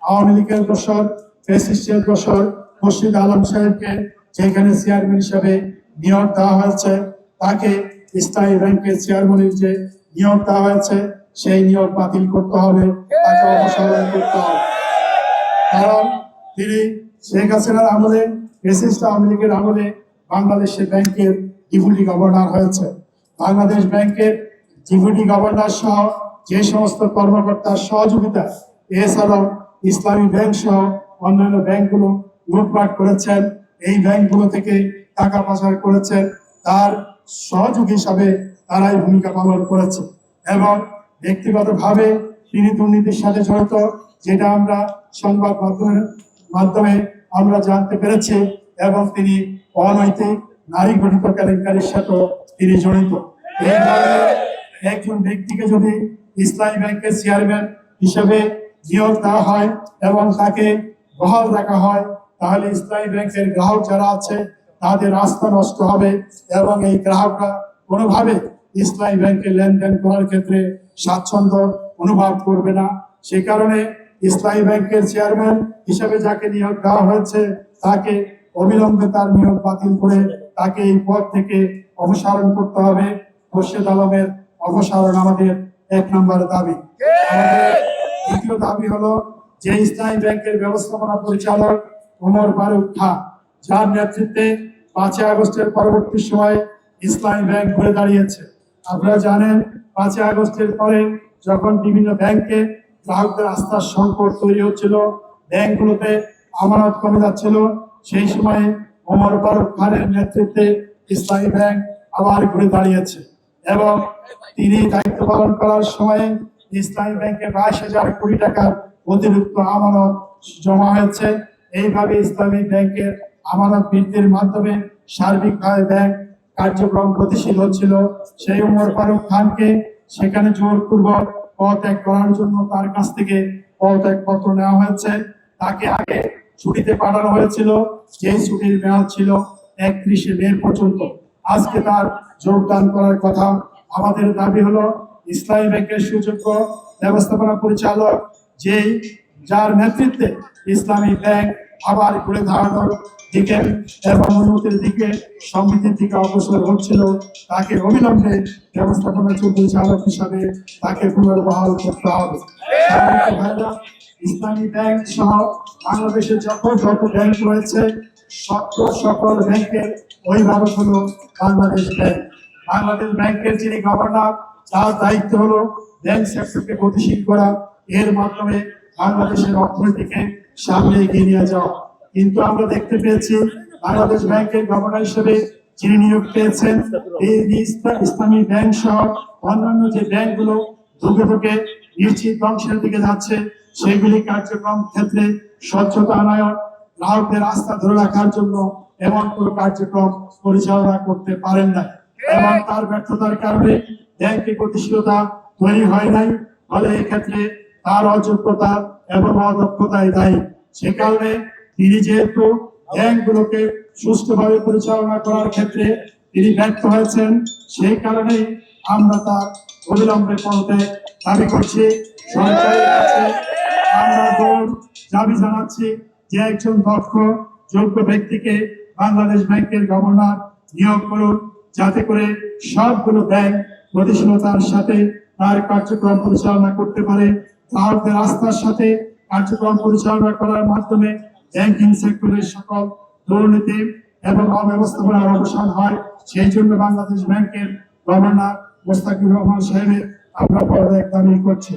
আওয়ামী লীগের দোসর ফ্যাসিস্টের দোসর মুর্শিদ আলম সাহেবকে যেখানে চেয়ারম্যান হিসাবে নিয়োগ দেওয়া হয়েছে, তাকে ইসলামী ব্যাংকের চেয়ারম্যানের যে নিয়োগ দেওয়া হয়েছে সেই নিয়োগ বাতিল করতে হবে, তাকে অপসারণ করতে হবে। কারণ তিনি শেখ হাসিনার আমলে, ফ্যাসিস্ট আওয়ামী লীগের আমলে বাংলাদেশের ব্যাংকের ডেপুটি গভর্নর হয়েছে। বাংলাদেশ ব্যাংকের ডেপুটি গভর্নর সহ যে সমস্ত কর্মকর্তার সহযোগিতা, এছাড়াও ইসলামী ব্যাংক সহ অন্যান্য ব্যাংকগুলো লুটপাট করেছেন, এই ব্যাংকগুলো থেকে টাকা পাচার করেছেন, তার সহযোগী হিসাবে তারাই ভূমিকা পালন করেছে। এবং ব্যক্তিগতভাবে তিনি দুর্নীতির সাথে জড়িত, যেটা আমরা সংবাদ মাধ্যমে আমরা জানতে পেরেছি, এবং তিনি অনৈতিক নারী গঠিত কেলেঙ্কারির সাথেও তিনি জড়িত। এই কারণে একজন ব্যক্তিকে যদি ইসলামী ব্যাংকের চেয়ারম্যান হিসেবে নিয়োগ দেওয়া হয় এবং তাকে বহাল রাখা হয়, তাহলে ইসলামী ব্যাংকের গ্রাহক যারা আছে তাদের আস্থা নষ্ট হবে এবং এই গ্রাহকরা কোনোভাবে ইসলামী ব্যাংকে লেনদেন করার ক্ষেত্রে স্বাচ্ছন্দ্য অনুভব করবে না। সে কারণে ইসলামী ব্যাংকের চেয়ারম্যান হিসেবে যাকে নিয়োগ দেওয়া হয়েছে তাকে অবিলম্বে তার নিয়োগ বাতিল করে তাকে এই পদ থেকে অপসারণ করতে হবে। মুর্শিদ আলমের অপসারণ আমাদের 1 নম্বর দাবি। আমাদের দ্বিতীয় দাবি হলো যে ইসলামী ব্যাংকের ব্যবস্থাপনা পরিচালক ওমর ফারুক খান, যার নেতৃত্বে 5 আগস্টের পরবর্তী সময়ে ইসলামী ব্যাংক ঘুরে দাঁড়িয়েছে। আপনারা জানেন 5 আগস্টের পরে যখন বিভিন্ন ব্যাংকে গ্রাহকদের আস্থার সংকট তৈরি হচ্ছিল, ব্যাংকগুলোতে আমানত কমে যাচ্ছিল, সেই সময়ে ওমর ফারুক খানের নেতৃত্বে ইসলামী ব্যাংক আবার ঘুরে দাঁড়িয়েছে এবং তিনি দায়িত্ব পালন করার সময়ে ইসলামী ব্যাংকে 22,000 কোটি টাকার অতিরিক্ত আমানত জমা হয়েছে। এইভাবে ইসলামী ব্যাংকের আমানত বৃদ্ধির মাধ্যমে সার্বিকভাবে ব্যাংক কার্যক্রম গতিশীল হচ্ছিল। সেই ওমর ফারুক খানকে সেখানে জোরপূর্বক পদত্যাগ করার জন্য তার কাছ থেকে পদত্যাগপত্র নেওয়া হয়েছে। তাকে আগে ছুটিতে পাঠানো হয়েছিল, যে ছুটির মেয়াদ ছিল 31শে মে পর্যন্ত। আজকে তার যোগদান করার কথা। আমাদের দাবি হলো ইসলামী ব্যাংকের সুযোগ্য ব্যবস্থাপনা পরিচালক, যার নেতৃত্বে ইসলামী ব্যাংক আবার ঘুরে দাঁড়ানোর দিকে এবং উন্নতির দিকে, সমৃদ্ধির দিকে অগ্রসর হচ্ছিল, তাকে অবিলম্বে ব্যবস্থাপনা পরিচালক হিসাবে তাকে পুনর্বহাল করতে হবে। ইসলামী ব্যাংক সহ বাংলাদেশের যত ব্যাংক রয়েছে সকল ব্যাংকের অভিভাবক হলো বাংলাদেশ ব্যাংক। বাংলাদেশ ব্যাংকের যিনি গভর্নর, তার দায়িত্ব হলো ব্যাংক সেক্টরকে গতিশীল করা, এর মাধ্যমে বাংলাদেশের অর্থনীতিকে সামনে এগিয়ে নিয়ে যাওয়া। কিন্তু আমরা দেখতে পেয়েছি বাংলাদেশ ব্যাংকের গভর্নর হিসেবে যিনি নিয়োগ পেয়েছেন, এই ইসলামী ব্যাংক সহ অন্যান্য যে ব্যাংকগুলো ধুকে ধুকে নিশ্চিত ধ্বংসের দিকে যাচ্ছে, সেগুলি কার্যক্রম ক্ষেত্রে স্বচ্ছতা আনয়ন, গ্রাহকদের আস্থা ধরে রাখার জন্য এমন কোনো কার্যক্রম পরিচালনা করতে পারেন না এবং তার ব্যর্থতার কারণে ব্যাংকে গতিশীলতা তৈরি হয় নাই। ফলে এক্ষেত্রে তার অযোগ্যতা এবং অদক্ষতায় দায়ী। সে কারণে তিনি যেহেতু ব্যাংকগুলোকে সুষ্ঠুভাবে পরিচালনা করার ক্ষেত্রে তিনি ব্যর্থ হয়েছেন, সেই কারণে আমরা তার অবিলম্বে পদত্যাগ দাবি করছি। সরকারের কাছে আমরা দাবি জানাচ্ছি যে একজন দক্ষ যোগ্য ব্যক্তিকে বাংলাদেশ ব্যাংকের গভর্নর নিয়োগ করুন, যাতে করে সবগুলো ব্যাংক গতিশীলতার সাথে তার কার্যক্রম পরিচালনা করতে পারে, গ্রাহকদের আস্থার সাথে কার্যক্রম পরিচালনা করার মাধ্যমে ব্যাংকিং সেক্টরের সকল দুর্নীতি এবং অব্যবস্থাপনার অবসান হয়। সেই জন্য বাংলাদেশ ব্যাংকের গভর্নর মোস্তাকির রহমান সাহেবের আমরা পদত্যাগ দাবি করছি।